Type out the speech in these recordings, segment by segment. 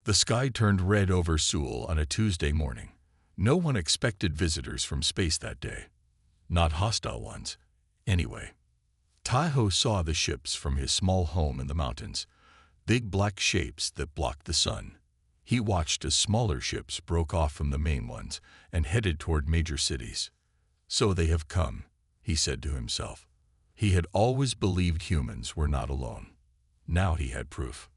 The sky turned red over Seoul on a Tuesday morning. No one expected visitors from space that day. Not hostile ones, anyway. Tae-ho saw the ships from his small home in the mountains, big black shapes that blocked the sun. He watched as smaller ships broke off from the main ones and headed toward major cities. So they have come, he said to himself. He had always believed humans were not alone. Now he had proof.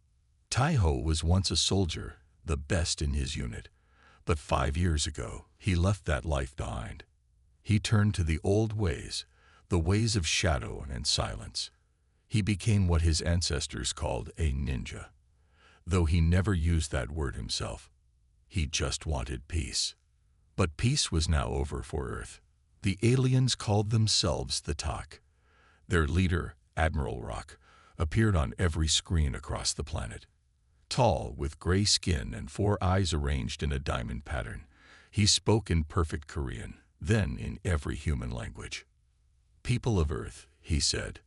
Tae-ho was once a soldier, the best in his unit. But 5 years ago, he left that life behind. He turned to the old ways, the ways of shadow and silence. He became what his ancestors called a ninja. Though he never used that word himself. He just wanted peace. But peace was now over for Earth. The aliens called themselves the Tak. Their leader, Admiral Rock, appeared on every screen across the planet. Tall, with gray skin and 4 eyes arranged in a diamond pattern, he spoke in perfect Korean, then in every human language. People of Earth, he said,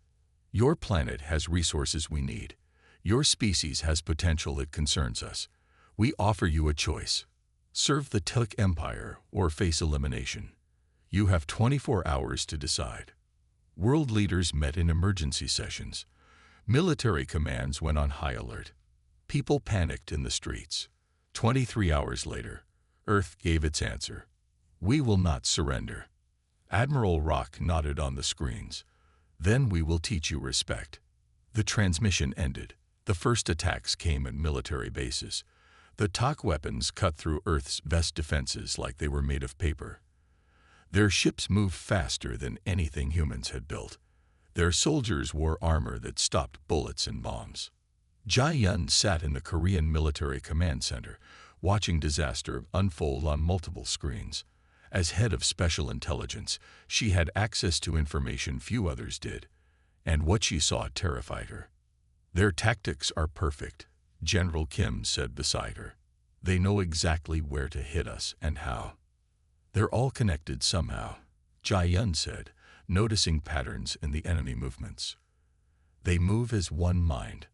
your planet has resources we need. Your species has potential that concerns us. We offer you a choice. Serve the Tak Empire or face elimination. You have 24 hours to decide. World leaders met in emergency sessions. Military commands went on high alert. People panicked in the streets. 23 hours later, Earth gave its answer. We will not surrender. Admiral Rock nodded on the screens. Then we will teach you respect. The transmission ended. The first attacks came at military bases. The Tak weapons cut through Earth's best defenses like they were made of paper. Their ships moved faster than anything humans had built. Their soldiers wore armor that stopped bullets and bombs. Jae-yun sat in the Korean Military Command Center, watching disaster unfold on multiple screens. As head of special intelligence, she had access to information few others did, and what she saw terrified her. Their tactics are perfect, General Kim said beside her. They know exactly where to hit us and how. They're all connected somehow, Jae-yun said, noticing patterns in the enemy movements. They move as one mind.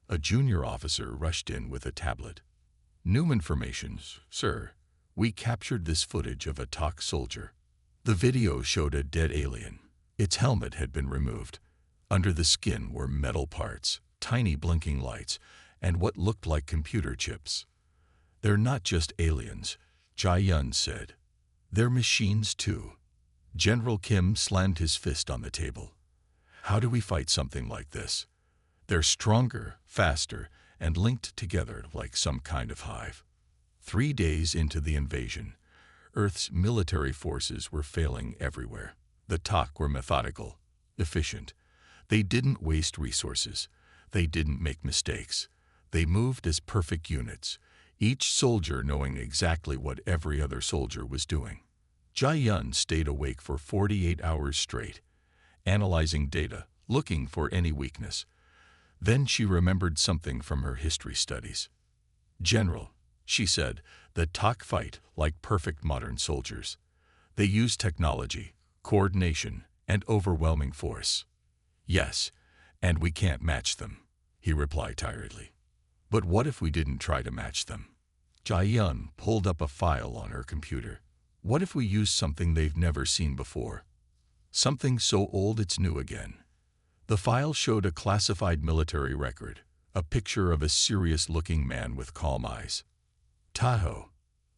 A junior officer rushed in with a tablet. New information, sir. We captured this footage of a Tak soldier. The video showed a dead alien. Its helmet had been removed. Under the skin were metal parts, tiny blinking lights, and what looked like computer chips. They're not just aliens, Jae-yun said. They're machines too. General Kim slammed his fist on the table. How do we fight something like this? They're stronger, faster, and linked together like some kind of hive. 3 days into the invasion, Earth's military forces were failing everywhere. The Tak were methodical, efficient. They didn't waste resources. They didn't make mistakes. They moved as perfect units, each soldier knowing exactly what every other soldier was doing. Jae-yun stayed awake for 48 hours straight, analyzing data, looking for any weakness. Then she remembered something from her history studies. General, she said, the Tak fight like perfect modern soldiers. They use technology, coordination, and overwhelming force. Yes, and we can't match them, he replied tiredly. But what if we didn't try to match them? Jae-yun pulled up a file on her computer. What if we used something they've never seen before? Something so old it's new again. The file showed a classified military record, a picture of a serious-looking man with calm eyes. Tae-ho,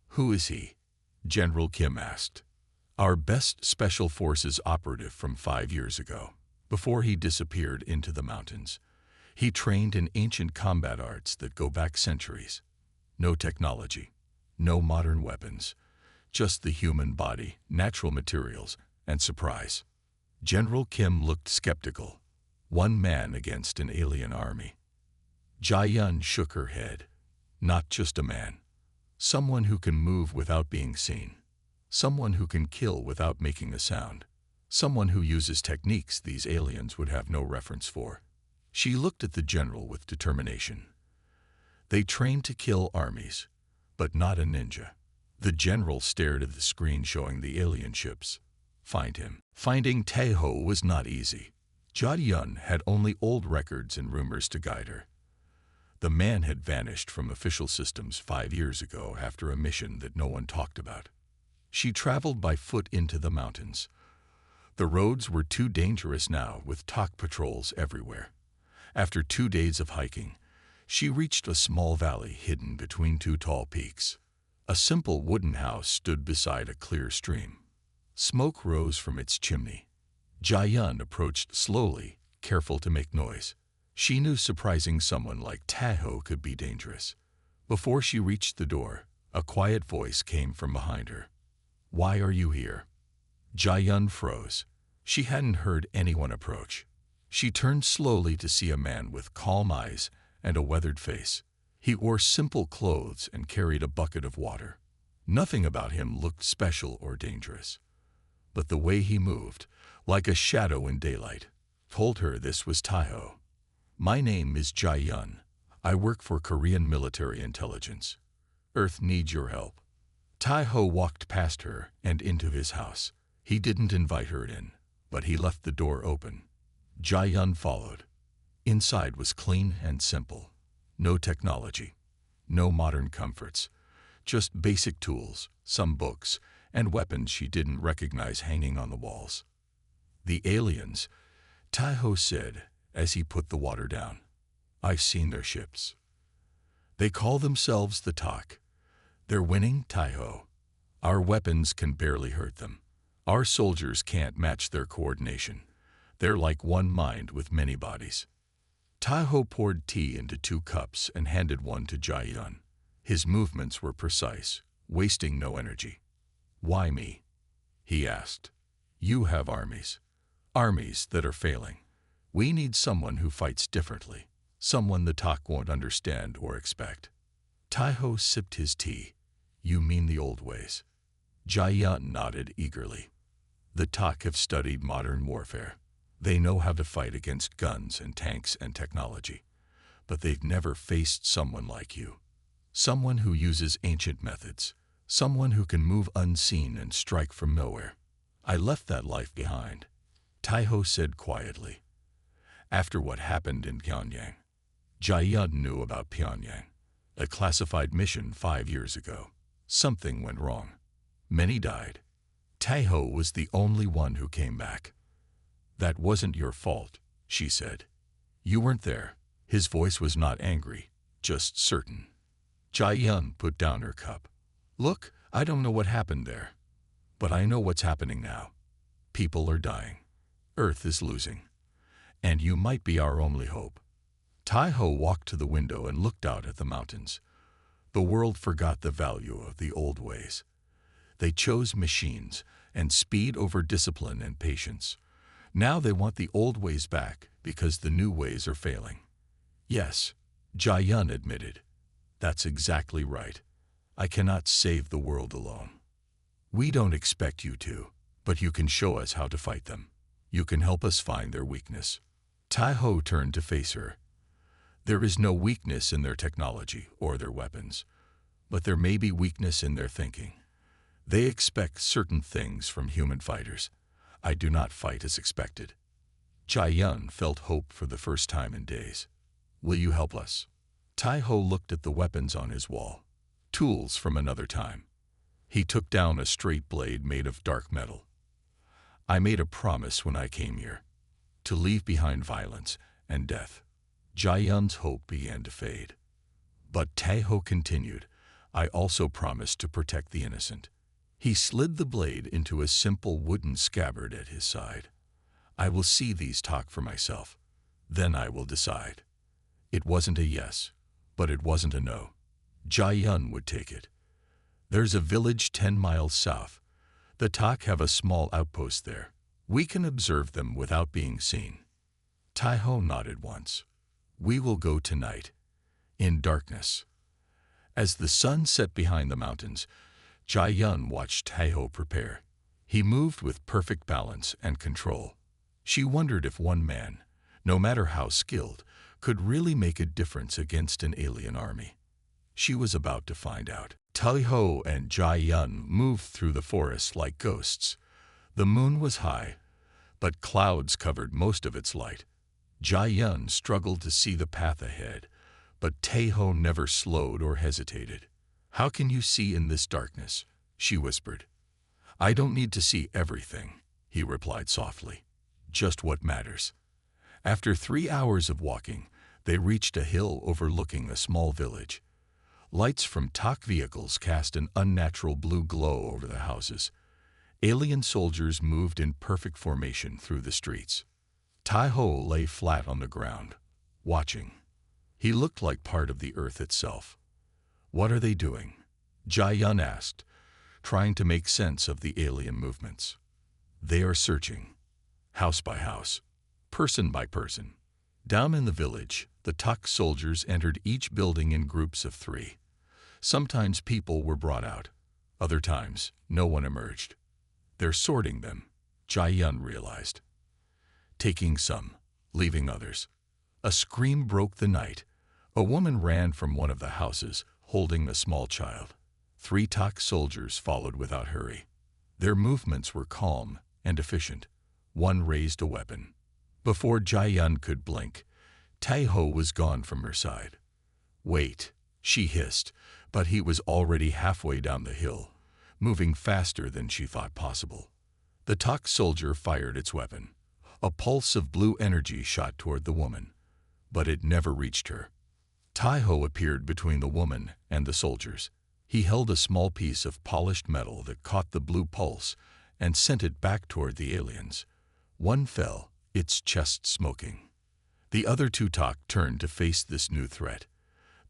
who is he? General Kim asked. Our best special forces operative from 5 years ago, before he disappeared into the mountains. He trained in ancient combat arts that go back centuries. No technology, no modern weapons, just the human body, natural materials, and surprise. General Kim looked skeptical. One man against an alien army. Jae-yun shook her head. Not just a man. Someone who can move without being seen. Someone who can kill without making a sound. Someone who uses techniques these aliens would have no reference for. She looked at the general with determination. They trained to kill armies, but not a ninja. The general stared at the screen showing the alien ships. Find him. Finding Tae-ho was not easy. Jae-yun had only old records and rumors to guide her. The man had vanished from official systems 5 years ago after a mission that no one talked about. She traveled by foot into the mountains. The roads were too dangerous now, with TOC patrols everywhere. After 2 days of hiking, she reached a small valley hidden between two tall peaks. A simple wooden house stood beside a clear stream. Smoke rose from its chimney. Jia-yun approached slowly, careful to make noise. She knew surprising someone like Taeho could be dangerous. Before she reached the door, a quiet voice came from behind her. "Why are you here?" Jia-yun froze. She hadn't heard anyone approach. She turned slowly to see a man with calm eyes and a weathered face. He wore simple clothes and carried a bucket of water. Nothing about him looked special or dangerous. But the way he moved, like a shadow in daylight, told her this was Taeho. "My name is Jia-yun. I work for Korean military intelligence. Earth needs your help." Taeho walked past her and into his house. He didn't invite her in, but he left the door open. Jia-yun followed. Inside was clean and simple. No technology, no modern comforts, just basic tools, some books, and weapons she didn't recognize hanging on the walls. "The aliens," Taeho said as he put the water down. "I've seen their ships. They call themselves the TOC. They're winning, Taeho. Our weapons can barely hurt them. Our soldiers can't match their coordination. They're like one mind with many bodies." Taeho poured tea into 2 cups and handed one to Jia-yun. His movements were precise, wasting no energy. "Why me?" he asked. "You have armies. Armies that are failing. We need someone who fights differently, someone the TOC won't understand or expect." Taeho sipped his tea. "You mean the old ways?" Jia-yun nodded eagerly. "The TOC have studied modern warfare. They know how to fight against guns and tanks and technology. But they've never faced someone like you. Someone who uses ancient methods. Someone who can move unseen and strike from nowhere. I left that life behind," Taeho said quietly. "After what happened in Pyongyang." Jia-yun knew about Pyongyang. A classified mission 5 years ago. Something went wrong. Many died. Taeho was the only one who came back. "That wasn't your fault," she said. "You weren't there." His voice was not angry, just certain. Jia-yun put down her cup. "Look, I don't know what happened there. But I know what's happening now. People are dying. Earth is losing. And you might be our only hope." Taeho walked to the window and looked out at the mountains. The world forgot the value of the old ways. They chose machines and speed over discipline and patience. Now they want the old ways back because the new ways are failing. "Yes," Jia-yun admitted. "That's exactly right. I cannot save the world alone. We don't expect you to, but you can show us how to fight them. You can help us find their weakness." Taeho turned to face her. "There is no weakness in their technology or their weapons, but there may be weakness in their thinking. They expect certain things from human fighters. I do not fight as expected." Jia-yun felt hope for the first time in days. "Will you help us?" Taeho looked at the weapons on his wall. Tools from another time. He took down a straight blade made of dark metal. "I made a promise when I came here, to leave behind violence and death." Jia-yun's hope began to fade. But Taeho continued, "I also promised to protect the innocent." He slid the blade into a simple wooden scabbard at his side. "I will see these TOC for myself. Then I will decide." It wasn't a yes, but it wasn't a no. Jia-yun would take it. "There's a village 10 miles south. The TOC have a small outpost there. We can observe them without being seen." Taeho nodded once. "We will go tonight, in darkness." As the sun set behind the mountains, Jia-yun watched Taeho prepare. He moved with perfect balance and control. She wondered if one man, no matter how skilled, could really make a difference against an alien army. She was about to find out. Taeho and Jia-yun moved through the forest like ghosts. The moon was high, but clouds covered most of its light. Jia-yun struggled to see the path ahead, But Taeho never slowed or hesitated. "How can you see in this darkness?" she whispered. "I don't need to see everything," he replied softly. "Just what matters." After 3 hours of walking, they reached a hill overlooking a small village. Lights from TOC vehicles cast an unnatural blue glow over the houses. Alien soldiers moved in perfect formation through the streets. Taeho lay flat on the ground, watching. He looked like part of the earth itself. "What are they doing?" Jae-yun asked, trying to make sense of the alien movements. "They are searching, house by house, person by person." Down in the village, the TOC soldiers entered each building in groups of 3. Sometimes people were brought out. Other times, no one emerged. "They're sorting them," Jae-yun realized. "Taking some, leaving others." A scream broke the night. A woman ran from one of the houses, holding a small child. 3 TOC soldiers followed without hurry. Their movements were calm and efficient. One raised a weapon. Before Jae-yun could blink, Taeho was gone from her side. "Wait," she hissed, but he was already halfway down the hill, moving faster than she thought possible. The TOC soldier fired its weapon. A pulse of blue energy shot toward the woman, but it never reached her. Taeho appeared between the woman and the soldiers. He held a small piece of polished metal that caught the blue pulse and sent it back toward the aliens. One fell, its chest smoking. The other 2 TOC turned to face this new threat.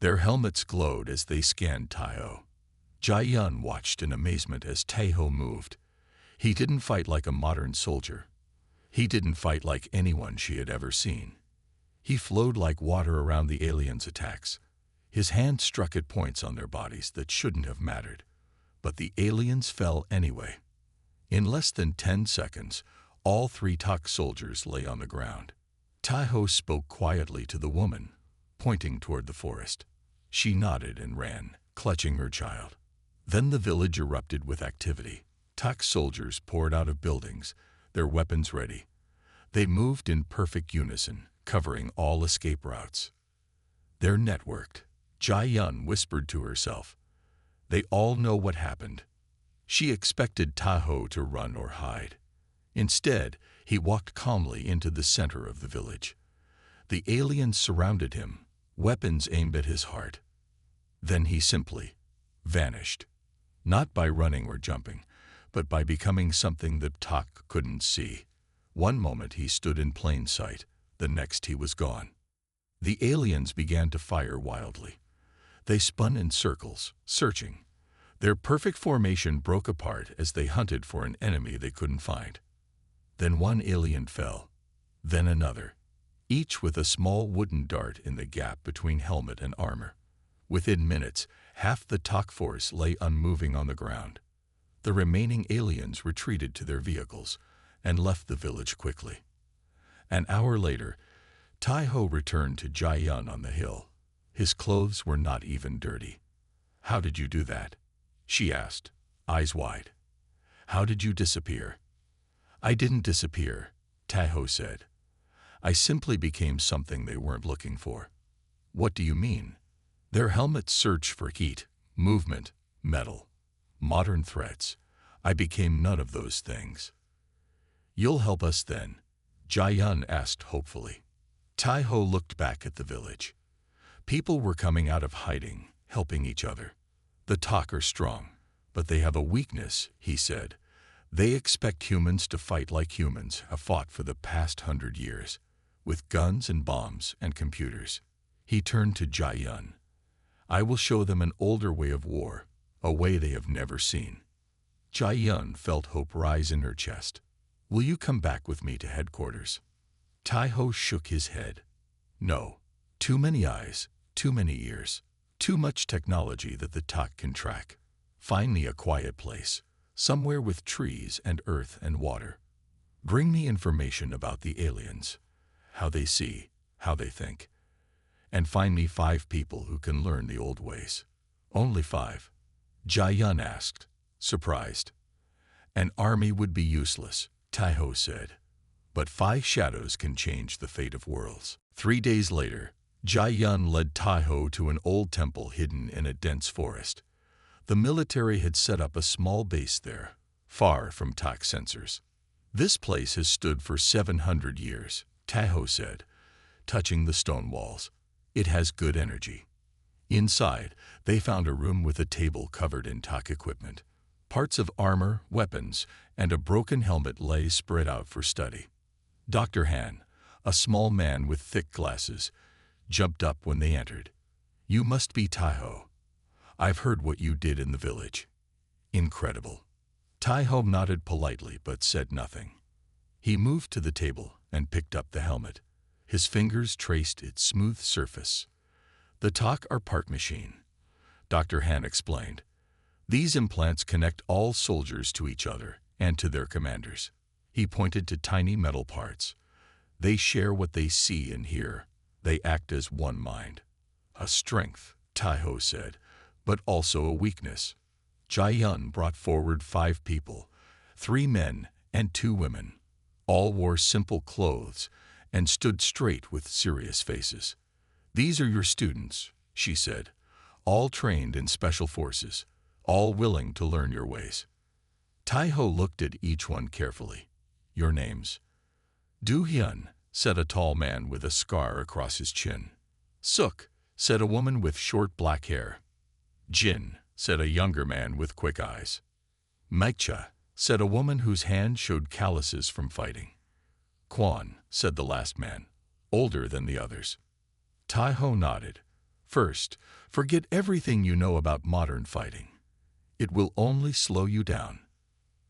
Their helmets glowed as they scanned Taeho. Jae-yun watched in amazement as Taeho moved. He didn't fight like a modern soldier. He didn't fight like anyone she had ever seen. He flowed like water around the aliens' attacks. His hand struck at points on their bodies that shouldn't have mattered. But the aliens fell anyway. In less than 10 seconds, all 3 TOC soldiers lay on the ground. Taeho spoke quietly to the woman, pointing toward the forest. She nodded and ran, clutching her child. Then the village erupted with activity. TOC soldiers poured out of buildings, their weapons ready. They moved in perfect unison, covering all escape routes. "They're networked," Jae-yun whispered to herself. "They all know what happened." She expected Taeho to run or hide. Instead, he walked calmly into the center of the village. The aliens surrounded him, weapons aimed at his heart. Then he simply vanished. Not by running or jumping, but by becoming something that TOC couldn't see. One moment he stood in plain sight, the next he was gone. The aliens began to fire wildly. They spun in circles, searching. Their perfect formation broke apart as they hunted for an enemy they couldn't find. Then one alien fell, then another, each with a small wooden dart in the gap between helmet and armor. Within minutes, half the TOC force lay unmoving on the ground. The remaining aliens retreated to their vehicles and left the village quickly. An hour later, Taeho returned to Jae-yun on the hill. His clothes were not even dirty. "How did you do that?" she asked, eyes wide. "How did you disappear?" "I didn't disappear," Taeho said. "I simply became something they weren't looking for." "What do you mean?" "Their helmets search for heat, movement, metal, modern threats. I became none of those things." "You'll help us then?" Jae-yun asked hopefully. Taeho looked back at the village. People were coming out of hiding, helping each other. "The TOC are strong, but they have a weakness," he said. "They expect humans to fight like humans have fought for the past 100 years, with guns and bombs and computers." He turned to Jae-yun. "I will show them an older way of war, a way they have never seen." Jae-yun felt hope rise in her chest. "Will you come back with me to headquarters?" Taeho shook his head. "No. Too many eyes, too many ears, too much technology that the TOC can track. Find me a quiet place, somewhere with trees and earth and water. Bring me information about the aliens, how they see, how they think. And find me 5 people who can learn the old ways." "Only 5?" Jae-yun asked, surprised. "An army would be useless," Taeho said. "But 5 shadows can change the fate of worlds." 3 days later, Jai Yun led Tai-ho to an old temple hidden in a dense forest. The military had set up a small base there, far from TOC sensors. "This place has stood for 700 years, Tai-ho said, touching the stone walls. "It has good energy." Inside, they found a room with a table covered in TOC equipment. Parts of armor, weapons, and a broken helmet lay spread out for study. Dr. Han, a small man with thick glasses, jumped up when they entered. "You must be Tai-ho. I've heard what you did in the village. Incredible." Tai-ho nodded politely but said nothing. He moved to the table and picked up the helmet. His fingers traced its smooth surface. "The TOC are part machine," Dr. Han explained. "These implants connect all soldiers to each other and to their commanders." He pointed to tiny metal parts. "They share what they see and hear. They act as one mind." "A strength," Tai-ho said, "but also a weakness." Jai Yun brought forward 5 people, 3 men and 2 women. All wore simple clothes and stood straight with serious faces. "These are your students," she said, "all trained in special forces, all willing to learn your ways." Tai-ho looked at each one carefully. "Your names?" "Du Hyun," said a tall man with a scar across his chin. "Suk," said a woman with short black hair. "Jin," said a younger man with quick eyes. "Maicha," said a woman whose hand showed calluses from fighting. "Quan," said the last man, older than the others. Tai-ho nodded. "First, forget everything you know about modern fighting. It will only slow you down."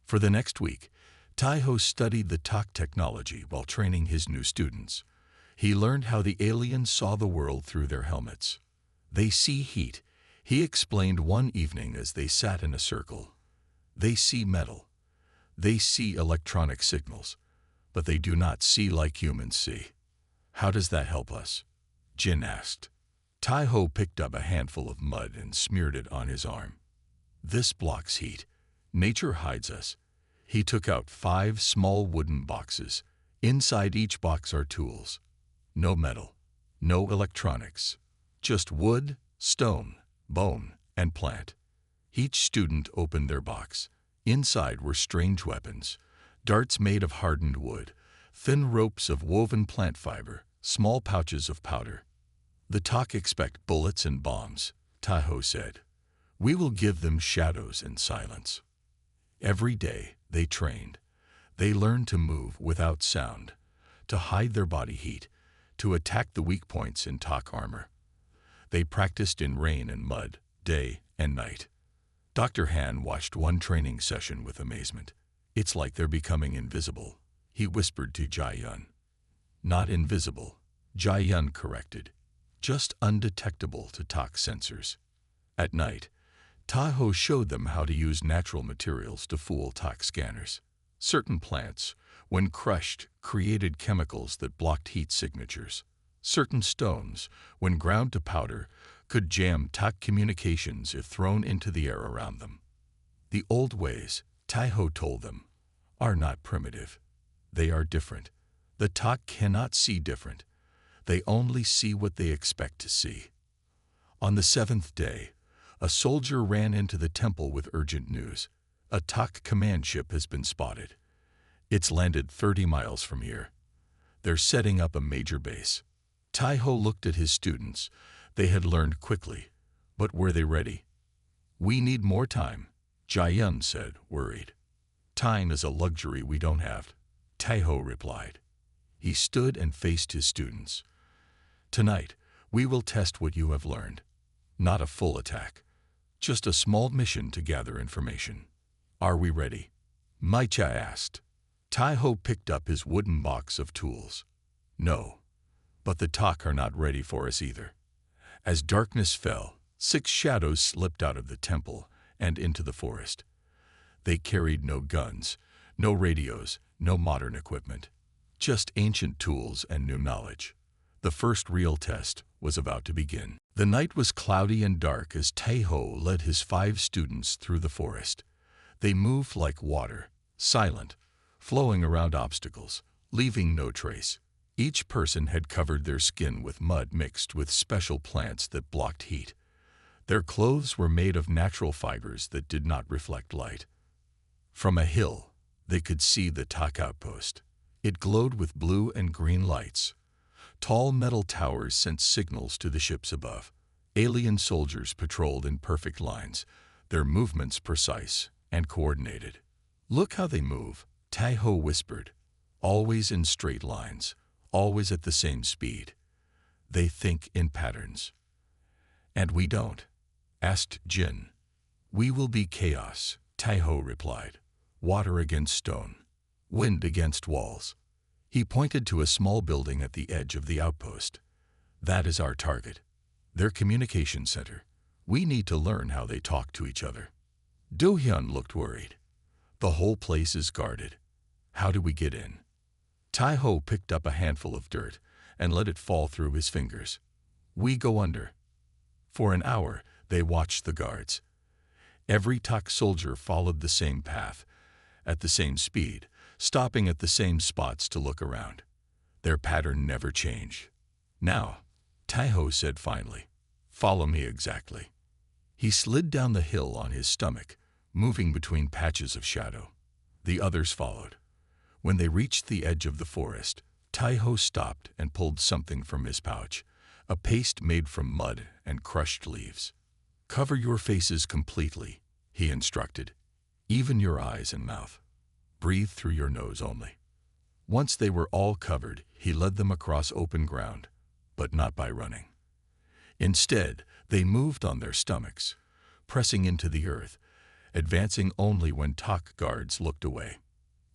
For the next week, Tai-ho studied the TOC technology while training his new students. He learned how the aliens saw the world through their helmets. "They see heat," he explained one evening as they sat in a circle. "They see metal. They see electronic signals, but they do not see like humans see." "How does that help us?" Jin asked. Tai-ho picked up a handful of mud and smeared it on his arm. "This blocks heat. Nature hides us." He took out 5 small wooden boxes. Inside each box are tools. No metal, no electronics, just wood, stone, bone, and plant. Each student opened their box. Inside were strange weapons, darts made of hardened wood, thin ropes of woven plant fiber, small pouches of powder. "The TOC expect bullets and bombs," Tai-ho said. "We will give them shadows and silence." Every day they trained. They learned to move without sound, to hide their body heat, to attack the weak points in TOC armor. They practiced in rain and mud, day and night. Dr. Han watched one training session with amazement. "It's like they're becoming invisible," he whispered to Jai Yun. "Not invisible," Jai Yun corrected. "Just undetectable to TOC sensors." At night, Tai-ho showed them how to use natural materials to fool TOC scanners. Certain plants, when crushed, created chemicals that blocked heat signatures. Certain stones, when ground to powder, could jam TOC communications if thrown into the air around them. "The old ways," Tai-ho told them, "are not primitive. They are different. The TOC cannot see different. They only see what they expect to see." On the 7th day, a soldier ran into the temple with urgent news. "A TOC command ship has been spotted. It's landed 30 miles from here. They're setting up a major base." Tai-ho looked at his students. They had learned quickly, but were they ready? "We need more time," Jai Yun said, worried. "Time is a luxury we don't have," Tai-ho replied. He stood and faced his students. "Tonight, we will test what you have learned. Not a full attack, just a small mission to gather information. Are we ready?" Maicha asked. Tai-ho picked up his wooden box of tools. "No, but the TOC are not ready for us either." As darkness fell, 6 shadows slipped out of the temple and into the forest. They carried no guns, no radios, no modern equipment, just ancient tools and new knowledge. The first real test was about to begin. The night was cloudy and dark as Tai-ho led his 5 students through the forest. They moved like water, silent, flowing around obstacles, leaving no trace. Each person had covered their skin with mud mixed with special plants that blocked heat. Their clothes were made of natural fibers that did not reflect light. From a hill, they could see the TOC outpost. It glowed with blue and green lights. Tall metal towers sent signals to the ships above. Alien soldiers patrolled in perfect lines, their movements precise and coordinated. "Look how they move," Tai-Ho whispered. "Always in straight lines, always at the same speed. They think in patterns." "And we don't?" asked Jin. "We will be chaos," Tai-Ho replied. "Water against stone, wind against walls." He pointed to a small building at the edge of the outpost. "That is our target. Their communication center. We need to learn how they talk to each other." Do-hyun looked worried. "The whole place is guarded. How do we get in?" Tai-Ho picked up a handful of dirt and let it fall through his fingers. "We go under." For an hour, they watched the guards. Every TOC soldier followed the same path, at the same speed, stopping at the same spots to look around. Their pattern never changed. "Now," Tai-Ho said finally, "follow me exactly." He slid down the hill on his stomach, moving between patches of shadow. The others followed. When they reached the edge of the forest, Tai-Ho stopped and pulled something from his pouch, a paste made from mud and crushed leaves. "Cover your faces completely," he instructed, "even your eyes and mouth. Breathe through your nose only." Once they were all covered, he led them across open ground, but not by running. Instead, they moved on their stomachs, pressing into the earth, advancing only when TOC guards looked away.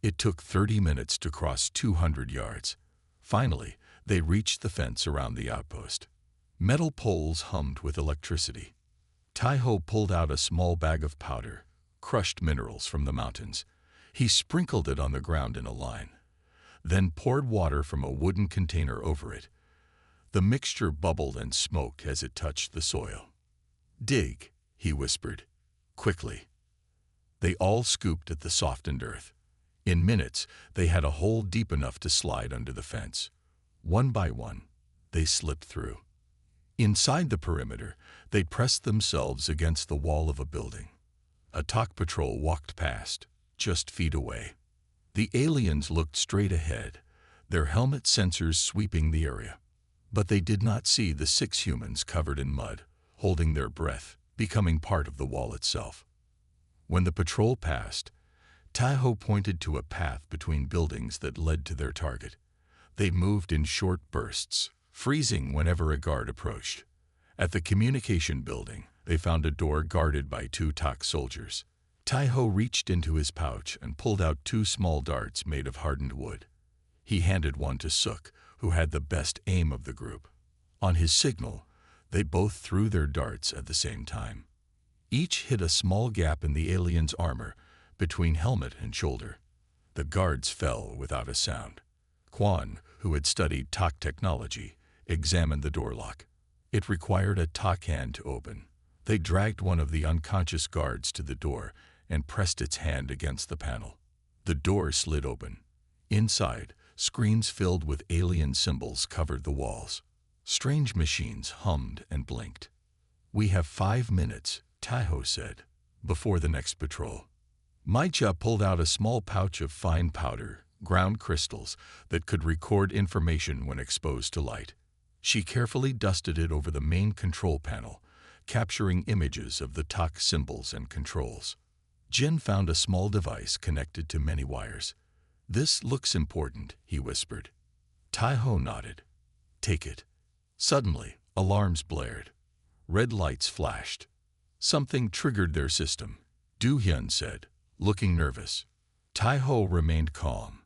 It took 30 minutes to cross 200 yards. Finally, they reached the fence around the outpost. Metal poles hummed with electricity. Tai-Ho pulled out a small bag of powder, crushed minerals from the mountains. He sprinkled it on the ground in a line, then poured water from a wooden container over it. The mixture bubbled and smoked as it touched the soil. "Dig," he whispered, "quickly." They all scooped at the softened earth. In minutes, they had a hole deep enough to slide under the fence. One by one, they slipped through. Inside the perimeter, they pressed themselves against the wall of a building. A TOC patrol walked past, just feet away. The aliens looked straight ahead, their helmet sensors sweeping the area. But they did not see the 6 humans covered in mud, holding their breath, becoming part of the wall itself. When the patrol passed, Tai-Ho pointed to a path between buildings that led to their target. They moved in short bursts, freezing whenever a guard approached. At the communication building, they found a door guarded by 2 TOC soldiers. Tai-Ho reached into his pouch and pulled out 2 small darts made of hardened wood. He handed one to Suk, who had the best aim of the group. On his signal, they both threw their darts at the same time. Each hit a small gap in the alien's armor, between helmet and shoulder. The guards fell without a sound. Kwon, who had studied TOC technology, examined the door lock. It required a TOC hand to open. They dragged one of the unconscious guards to the door and pressed its hand against the panel. The door slid open. Inside, screens filled with alien symbols covered the walls. Strange machines hummed and blinked. "We have 5 minutes," Tai-Ho said, "before the next patrol." Mai-cha pulled out a small pouch of fine powder, ground crystals, that could record information when exposed to light. She carefully dusted it over the main control panel, capturing images of the TOC symbols and controls. Jin found a small device connected to many wires. "This looks important," he whispered. Tai-Ho nodded. "Take it." Suddenly, alarms blared. Red lights flashed. Something triggered their system, Do-hyun said, looking nervous. Tai-Ho remained calm.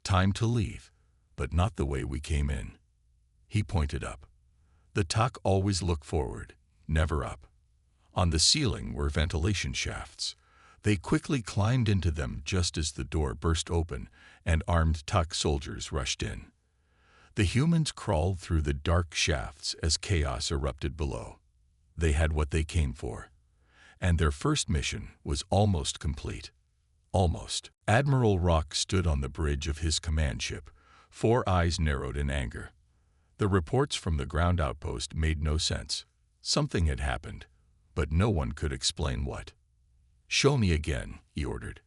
"Time to leave, but not the way we came in." He pointed up. The TOC always look forward, never up. On the ceiling were ventilation shafts. They quickly climbed into them just as the door burst open and armed TOC soldiers rushed in. The humans crawled through the dark shafts as chaos erupted below. They had what they came for. And their first mission was almost complete. Almost. Admiral Rock stood on the bridge of his command ship, Four eyes narrowed in anger. The reports from the ground outpost made no sense. Something had happened, but no one could explain what. "Show me again," he ordered.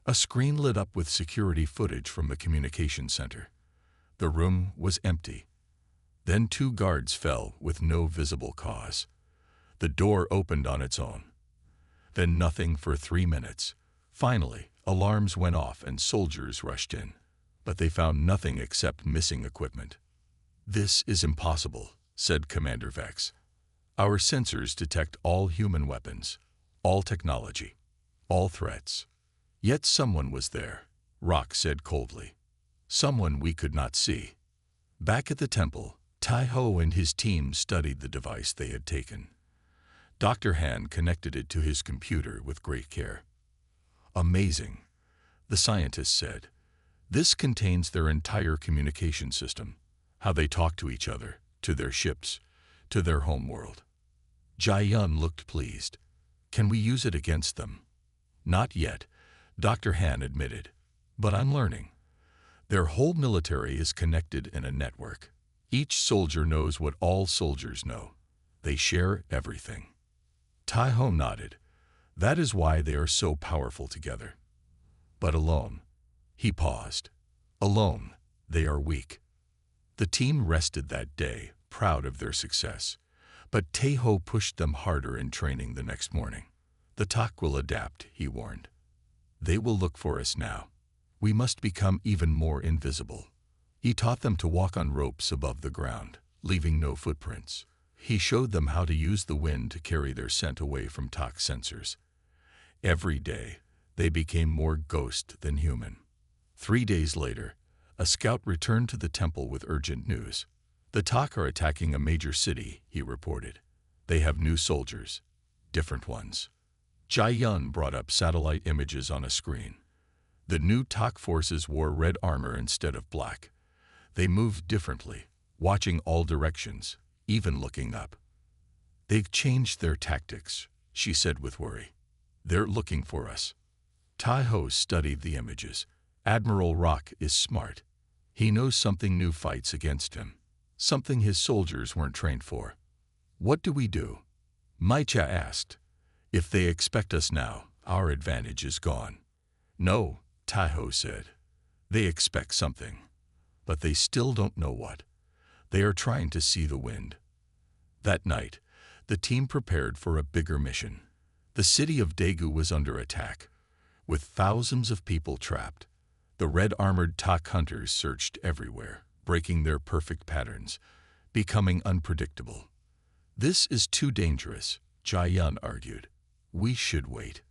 A screen lit up with security footage from the communication center. The room was empty. Then two guards fell with no visible cause. The door opened on its own. Then nothing for 3 minutes. Finally, alarms went off and soldiers rushed in. But they found nothing except missing equipment. "This is impossible," said Commander Vex. "Our sensors detect all human weapons, all technology, all threats. Yet someone was there," Rock said coldly. "Someone we could not see." Back at the temple, Tai-Ho and his team studied the device they had taken. Dr. Han connected it to his computer with great care. "Amazing," the scientist said. "This contains their entire communication system, how they talk to each other, to their ships, to their homeworld." Jai-Yun looked pleased. "Can we use it against them?" "Not yet," Dr. Han admitted. "But I'm learning. Their whole military is connected in a network. Each soldier knows what all soldiers know. They share everything." Tai-Ho nodded. "That is why they are so powerful together. But alone," he paused. "Alone, they are weak." The team rested that day, proud of their success. But Tai-Ho pushed them harder in training the next morning. "The Tak will adapt," he warned. "They will look for us now. We must become even more invisible." He taught them to walk on ropes above the ground, leaving no footprints. He showed them how to use the wind to carry their scent away from Tak sensors. Every day, they became more ghost than human. 3 days later, a scout returned to the temple with urgent news. "The Tak are attacking a major city," he reported. "They have new soldiers, different ones." Jai-Yun brought up satellite images on a screen. The new Tak forces wore red armor instead of black. They moved differently, watching all directions, even looking up. "They've changed their tactics," she said with worry. "They're looking for us." Tai-Ho studied the images. Admiral Rock is smart. He knows something new fights against him, something his soldiers weren't trained for. "What do we do?" Maicha asked. "If they expect us now, our advantage is gone." "No," Tai-Ho said. "They expect something, but they still don't know what. They are trying to see the wind." That night, the team prepared for a bigger mission. The city of Daegu was under attack, with thousands of people trapped. The red-armored Tak hunters searched everywhere, breaking their perfect patterns, becoming unpredictable. "This is too dangerous," Jai-Yun argued. "We should wait."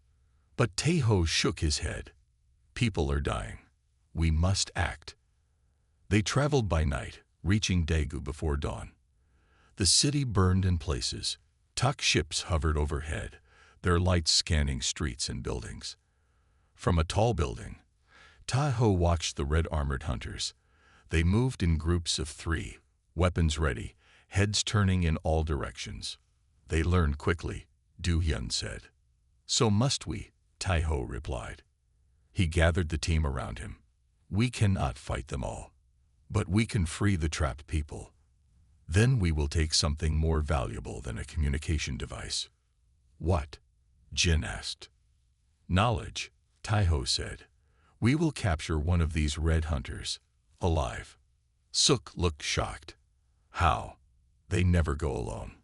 But Tai-Ho shook his head. "People are dying. We must act." They traveled by night, reaching Daegu before dawn. The city burned in places. Tak ships hovered overhead, their lights scanning streets and buildings. From a tall building, Tai-Ho watched the red-armored hunters. They moved in groups of 3, weapons ready, heads turning in all directions. "They learned quickly," Du-Hyun said. "So must we," Tai-Ho replied. He gathered the team around him. "We cannot fight them all, but we can free the trapped people. Then we will take something more valuable than a communication device." "What?" Jin asked. "Knowledge," Tai-Ho said. "We will capture one of these red hunters, alive." Suk looked shocked. "How? They never go alone."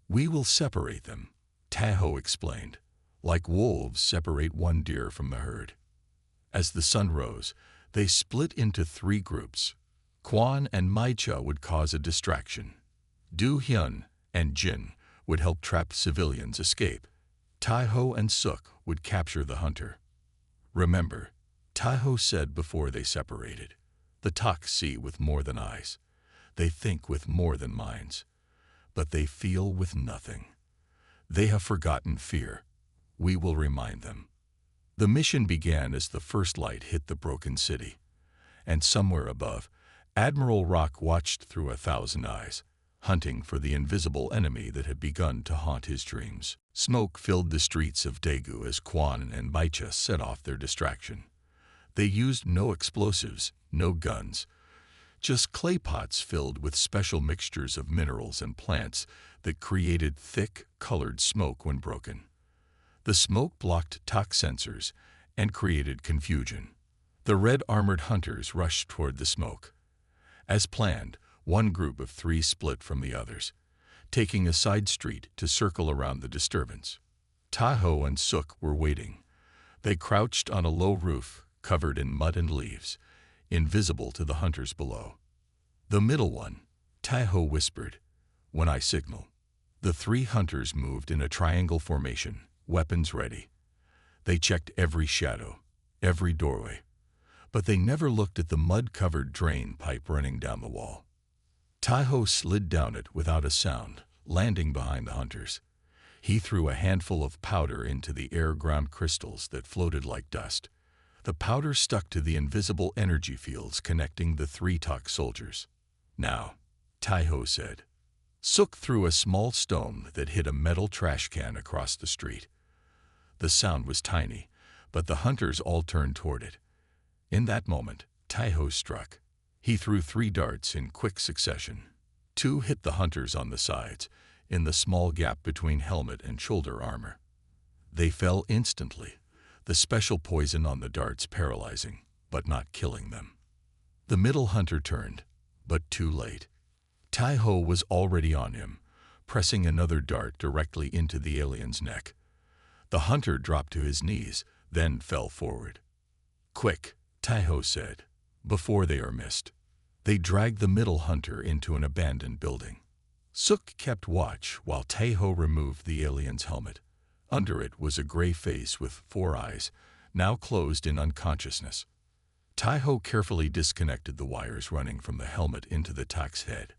"We will separate them," Tai-Ho explained, "like wolves separate one deer from the herd." As the sun rose, they split into 3 groups. Kwon and Maicha would cause a distraction. Du-Hyun and Jin would help trapped civilians escape. Tai-Ho and Suk would capture the hunter. "Remember," Tai-Ho said before they separated, "the Tak see with more than eyes. They think with more than minds. But they feel with nothing. They have forgotten fear. We will remind them." The mission began as the first light hit the broken city. And somewhere above, Admiral Rock watched through 1,000 eyes, hunting for the invisible enemy that had begun to haunt his dreams. Smoke filled the streets of Daegu as Kwon and Maicha set off their distraction. They used no explosives, no guns, just clay pots filled with special mixtures of minerals and plants that created thick, colored smoke when broken. The smoke blocked TOC sensors and created confusion. The red armored hunters rushed toward the smoke. As planned, one group of 3 split from the others, taking a side street to circle around the disturbance. Tahoe and Sook were waiting. They crouched on a low roof, covered in mud and leaves, invisible to the hunters below. The middle one, Tahoe whispered, "When I signal." The 3 hunters moved in a triangle formation, weapons ready. They checked every shadow, every doorway, but they never looked at the mud-covered drain pipe running down the wall. Tahoe slid down it without a sound, landing behind the hunters. He threw a handful of powder into the air-ground crystals that floated like dust. The powder stuck to the invisible energy fields connecting the 3 TOC soldiers. "Now," Tahoe said. Sook threw a small stone that hit a metal trash can across the street. The sound was tiny, but the hunters all turned toward it. In that moment, Tahoe struck. He threw 3 darts in quick succession. 2 hit the hunters on the sides, in the small gap between helmet and shoulder armor. They fell instantly, the special poison on the darts paralyzing, but not killing them. The middle hunter turned, but too late. Tahoe was already on him, pressing another dart directly into the alien's neck. The hunter dropped to his knees, then fell forward. "Quick," Tahoe said, "before they are missed." They dragged the middle hunter into an abandoned building. Sook kept watch while Tahoe removed the alien's helmet. Under it was a gray face with 4 eyes, now closed in unconsciousness. Tahoe carefully disconnected the wires running from the helmet into the TOC's head.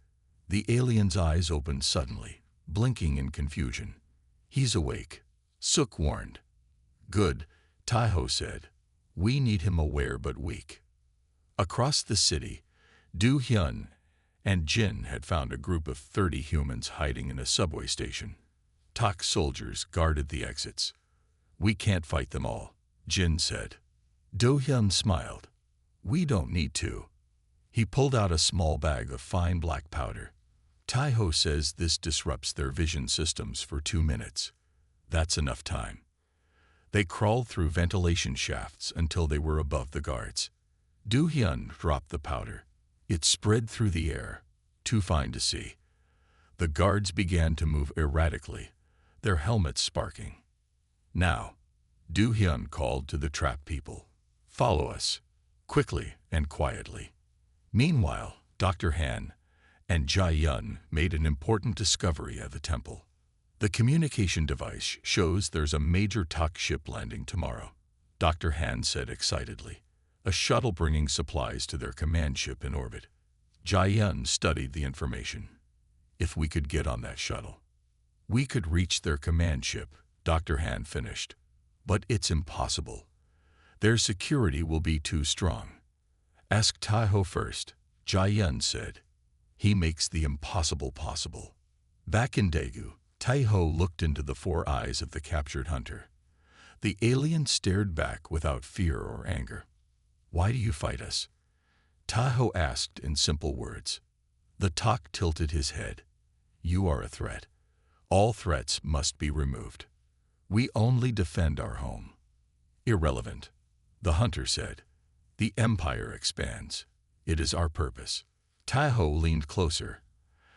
The alien's eyes opened suddenly, blinking in confusion. "He's awake," Sook warned. "Good," Tahoe said. "We need him aware but weak." Across the city, Do Hyun and Jin had found a group of 30 humans hiding in a subway station. TOC soldiers guarded the exits. "We can't fight them all," Jin said. Do Hyun smiled. "We don't need to." He pulled out a small bag of fine black powder. "Tahoe says this disrupts their vision systems for 2 minutes. That's enough time." They crawled through ventilation shafts until they were above the guards. Do Hyun dropped the powder. It spread through the air, too fine to see. The guards began to move erratically, their helmets sparking. "Now," Do Hyun called to the trapped people. "Follow us, quickly and quietly." Meanwhile, Dr. Han and Jae-yun made an important discovery at the temple. The communication device shows there's a major TOC ship landing tomorrow, Dr. Han said excitedly. A shuttle bringing supplies to their command ship in orbit. Jae-yun studied the information. "If we could get on that shuttle, we could reach their command ship," Dr. Han finished. "But it's impossible. Their security will be too strong." "Ask Tahoe first," Jae-yun said. "He makes the impossible possible." Back in Daegu, Tahoe looked into the 4 eyes of the captured hunter. The alien stared back without fear or anger. "Why do you fight us?" Tahoe asked in simple words. The TOC tilted his head. "You are a threat. All threats must be removed. We only defend our home." "Irrelevant," the hunter said. "The Empire expands. It is our purpose." Tahoe leaned closer.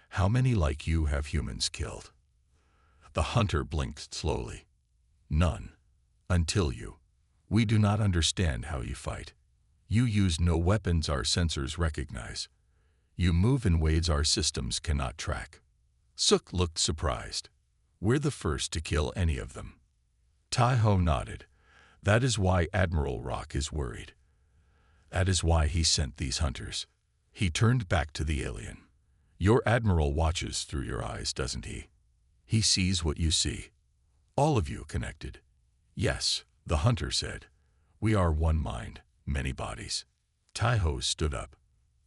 "How many like you have humans killed?" The hunter blinked slowly. "None. Until you. We do not understand how you fight. You use no weapons our sensors recognize. You move in ways our systems cannot track." Sook looked surprised. "We're the first to kill any of them." Tahoe nodded. "That is why Admiral Rock is worried. That is why he sent these hunters." He turned back to the alien. "Your admiral watches through your eyes, doesn't he? He sees what you see. All of you connected." "Yes," the hunter said. "We are one mind, many bodies." Tahoe stood up.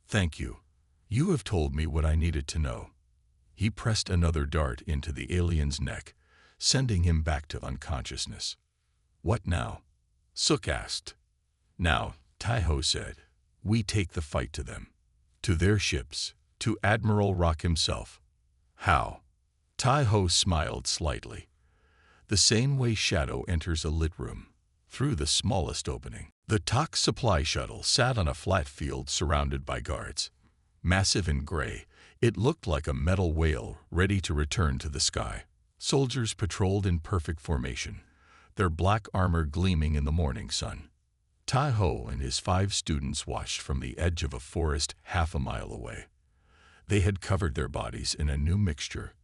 "Thank you. You have told me what I needed to know." He pressed another dart into the alien's neck, sending him back to unconsciousness. "What now?" Sook asked. "Now," Tahoe said, "we take the fight to them. To their ships, to Admiral Rock himself. How? Tai-ho smiled slightly. The same way shadow enters a lit room, through the smallest opening. The TOC supply shuttle sat on a flat field surrounded by guards. Massive and gray, it looked like a metal whale ready to return to the sky. Soldiers patrolled in perfect formation, their black armor gleaming in the morning sun. Tai-ho and his 5 students watched from the edge of a forest half a mile away. They had covered their bodies in a new mixture,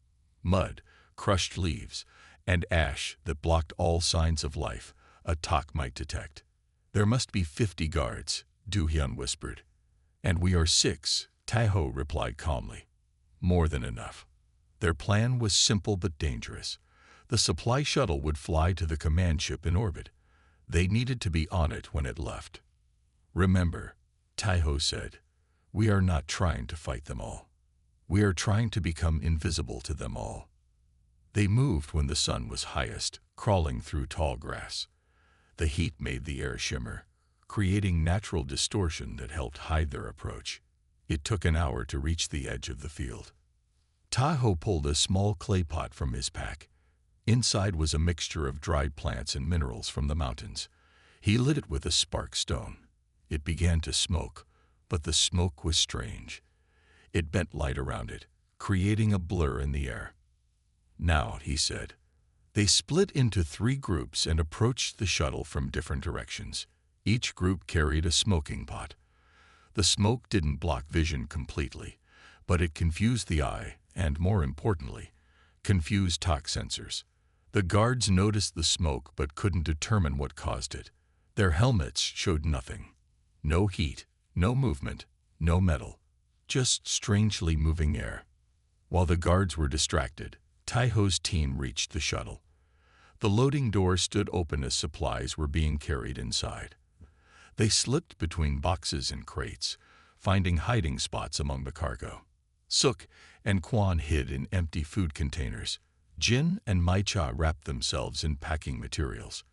mud, crushed leaves, and ash that blocked all signs of life a TOC might detect. There must be 50 guards, Do-hyun whispered. And we are 6, Tai-ho replied calmly. More than enough. Their plan was simple but dangerous. The supply shuttle would fly to the command ship in orbit. They needed to be on it when it left. Remember, Tai-ho said, we are not trying to fight them all. We are trying to become invisible to them all. They moved when the sun was highest, crawling through tall grass. The heat made the air shimmer, creating natural distortion that helped hide their approach. It took an hour to reach the edge of the field. Tai-ho pulled a small clay pot from his pack. Inside was a mixture of dried plants and minerals from the mountains. He lit it with a spark stone. It began to smoke, but the smoke was strange. It bent light around it, creating a blur in the air. Now, he said. They split into 3 groups and approached the shuttle from different directions. Each group carried a smoking pot. The smoke didn't block vision completely, but it confused the eye and, more importantly, confused TOC sensors. The guards noticed the smoke but couldn't determine what caused it. Their helmets showed nothing. No heat, no movement, no metal, just strangely moving air. While the guards were distracted, Tai-ho's team reached the shuttle. The loading door stood open as supplies were being carried inside. They slipped between boxes and crates, finding hiding spots among the cargo. Suk and Kwon hid in empty food containers. Jin and Mai-cha wrapped themselves in packing materials.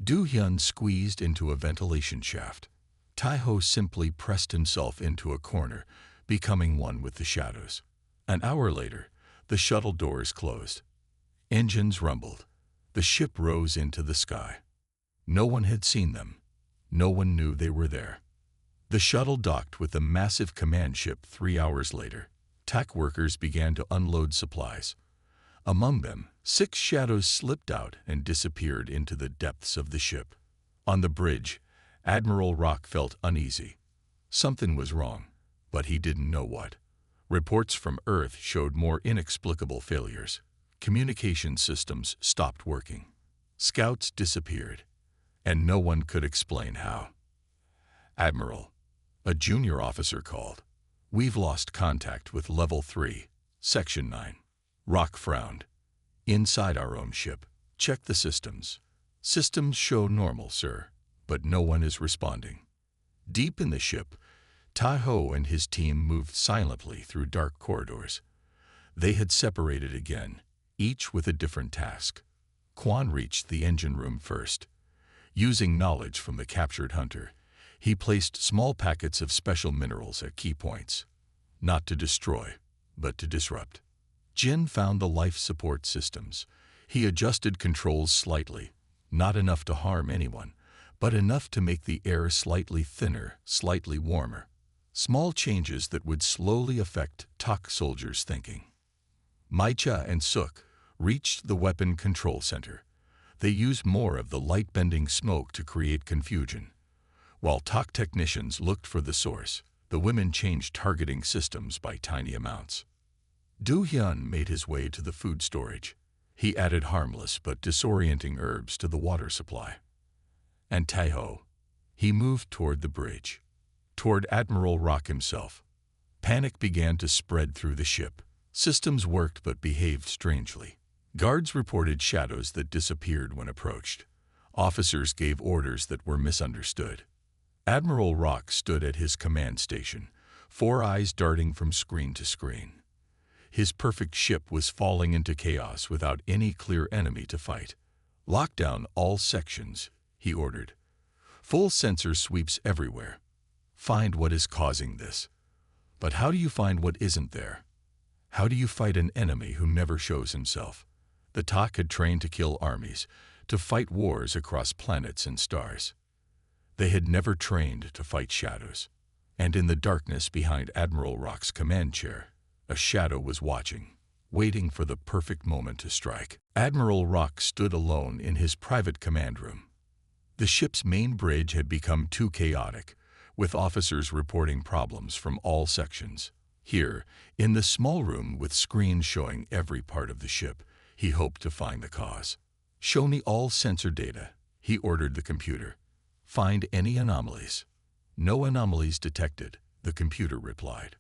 Do-hyun squeezed into a ventilation shaft. Tai-ho simply pressed himself into a corner, becoming one with the shadows. An hour later, the shuttle doors closed. Engines rumbled. The ship rose into the sky. No one had seen them. No one knew they were there. The shuttle docked with the massive command ship 3 hours later. TOC workers began to unload supplies. Among them, 6 shadows slipped out and disappeared into the depths of the ship. On the bridge, Admiral Rock felt uneasy. Something was wrong, but he didn't know what. Reports from Earth showed more inexplicable failures. Communication systems stopped working. Scouts disappeared, and no one could explain how. Admiral, a junior officer called. We've lost contact with Level 3, Section 9. Rock frowned. Inside our own ship. Check the systems. Systems show normal, sir, but no one is responding. Deep in the ship, Tai-ho and his team moved silently through dark corridors. They had separated again, each with a different task. Kwon reached the engine room first. Using knowledge from the captured hunter, he placed small packets of special minerals at key points, not to destroy, but to disrupt. Jin found the life support systems. He adjusted controls slightly, not enough to harm anyone, but enough to make the air slightly thinner, slightly warmer. Small changes that would slowly affect TOC soldiers' thinking. Mai-cha and Suk reached the weapon control center. They used more of the light-bending smoke to create confusion. While TOC technicians looked for the source, the women changed targeting systems by tiny amounts. Do-hyun made his way to the food storage. He added harmless but disorienting herbs to the water supply. And Tai-ho, he moved toward the bridge, toward Admiral Rock himself. Panic began to spread through the ship. Systems worked but behaved strangely. Guards reported shadows that disappeared when approached. Officers gave orders that were misunderstood. Admiral Rock stood at his command station, 4 eyes darting from screen to screen. His perfect ship was falling into chaos without any clear enemy to fight. Lock down all sections, he ordered. Full sensor sweeps everywhere. Find what is causing this. But how do you find what isn't there? How do you fight an enemy who never shows himself? The Tak had trained to kill armies, to fight wars across planets and stars. They had never trained to fight shadows. And in the darkness behind Admiral Rock's command chair, a shadow was watching, waiting for the perfect moment to strike. Admiral Rock stood alone in his private command room. The ship's main bridge had become too chaotic, with officers reporting problems from all sections. Here, in the small room with screens showing every part of the ship, he hoped to find the cause. "Show me all sensor data," he ordered the computer. "Find any anomalies." "No anomalies detected," the computer replied.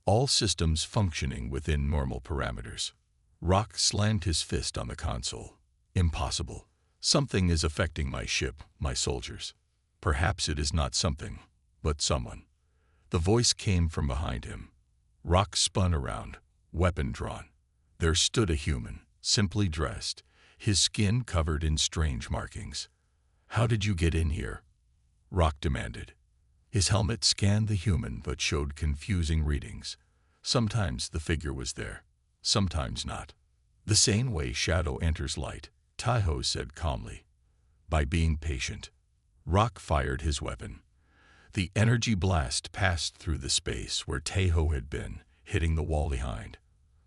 "All systems functioning within normal parameters." Rock slammed his fist on the console. "Impossible. Something is affecting my ship, my soldiers." "Perhaps it is not something, but someone." The voice came from behind him. Rock spun around, weapon drawn. There stood a human, simply dressed, his skin covered in strange markings. "How did you get in here?" Rock demanded. His helmet scanned the human but showed confusing readings. Sometimes the figure was there, sometimes not. "The same way shadow enters light," Taiho said calmly. "By being patient." Rock fired his weapon. The energy blast passed through the space where Taiho had been, hitting the wall behind.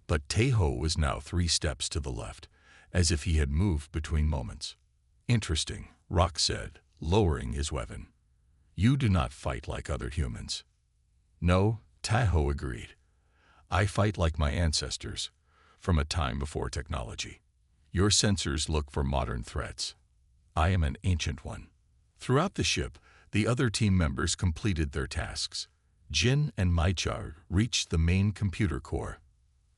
But Taiho was now 3 steps to the left, as if he had moved between moments. "Interesting," Rock said, lowering his weapon. "You do not fight like other humans." "No," Taiho agreed. "I fight like my ancestors, from a time before technology. Your sensors look for modern threats. I am an ancient one." Throughout the ship, the other team members completed their tasks. Jin and Maichar reached the main computer core.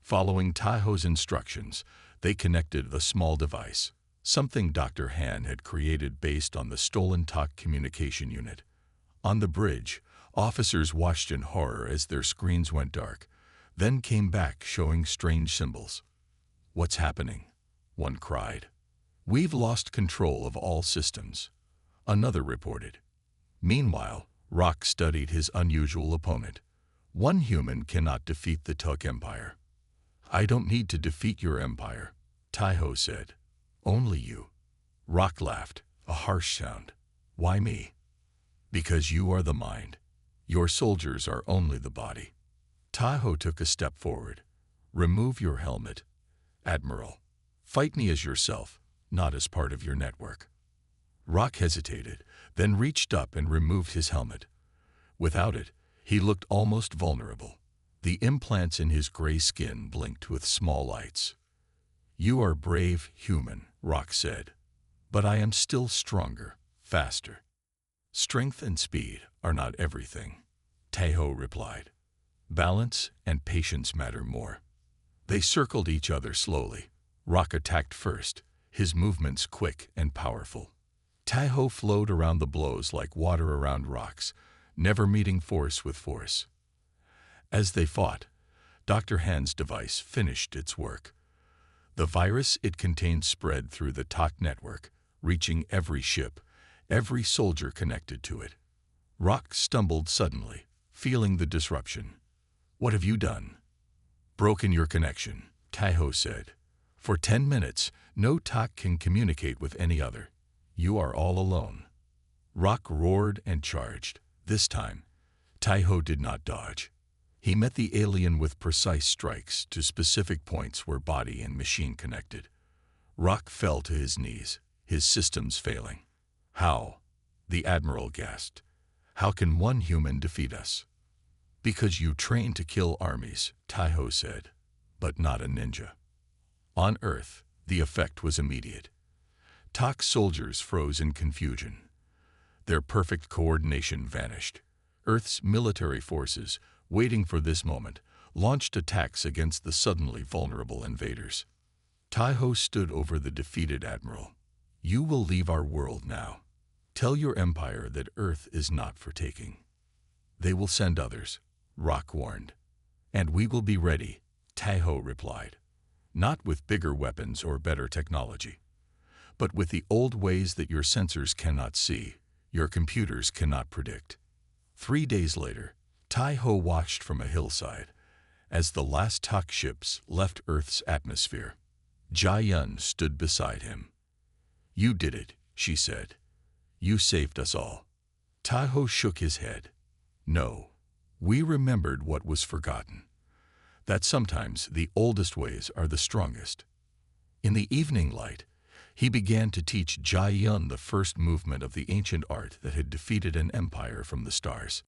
Following Taiho's instructions, they connected a small device, something Dr. Han had created based on the stolen Tak communication unit. On the bridge, officers watched in horror as their screens went dark, then came back showing strange symbols. "What's happening?" one cried. "We've lost control of all systems," another reported. Meanwhile, Rock studied his unusual opponent. "One human cannot defeat the Tak Empire." "I don't need to defeat your empire," Taiho said. "Only you." Rock laughed, a harsh sound. "Why me?" "Because you are the mind. Your soldiers are only the body." Taiho took a step forward. "Remove your helmet, Admiral. Fight me as yourself, not as part of your network." Rock hesitated, then reached up and removed his helmet. Without it, he looked almost vulnerable. The implants in his gray skin blinked with small lights. "You are brave, human," Rock said. "But I am still stronger, faster." "Strength and speed are not everything," Taiho replied. "Balance and patience matter more." They circled each other slowly. Rock attacked first, his movements quick and powerful. Taiho flowed around the blows like water around rocks, never meeting force with force. As they fought, Dr. Han's device finished its work. The virus it contained spread through the Tak network, reaching every ship, every soldier connected to it. Rock stumbled suddenly, feeling the disruption. "What have you done?" "Broken your connection," Taiho said. "For 10 minutes, no Tak can communicate with any other. You are all alone." Rock roared and charged. This time, Taiho did not dodge. He met the alien with precise strikes to specific points where body and machine connected. Rock fell to his knees, his systems failing. "How?" the Admiral gasped. "How can one human defeat us?" "Because you trained to kill armies," Taiho said, "but not a ninja." On Earth, the effect was immediate. Tak soldiers froze in confusion. Their perfect coordination vanished. Earth's military forces, waiting for this moment, launched attacks against the suddenly vulnerable invaders. Taiho stood over the defeated admiral. "You will leave our world now. Tell your empire that Earth is not for taking." "They will send others," Rock warned. "And we will be ready," Taiho replied. "Not with bigger weapons or better technology, but with the old ways that your sensors cannot see, your computers cannot predict." 3 days later, Tai-ho watched from a hillside as the last Tak ships left Earth's atmosphere. Jia-yun stood beside him. "You did it," she said. "You saved us all." Tai-ho shook his head. "No, we remembered what was forgotten. That sometimes the oldest ways are the strongest." In the evening light, he began to teach Jia-yun the first movement of the ancient art that had defeated an empire from the stars.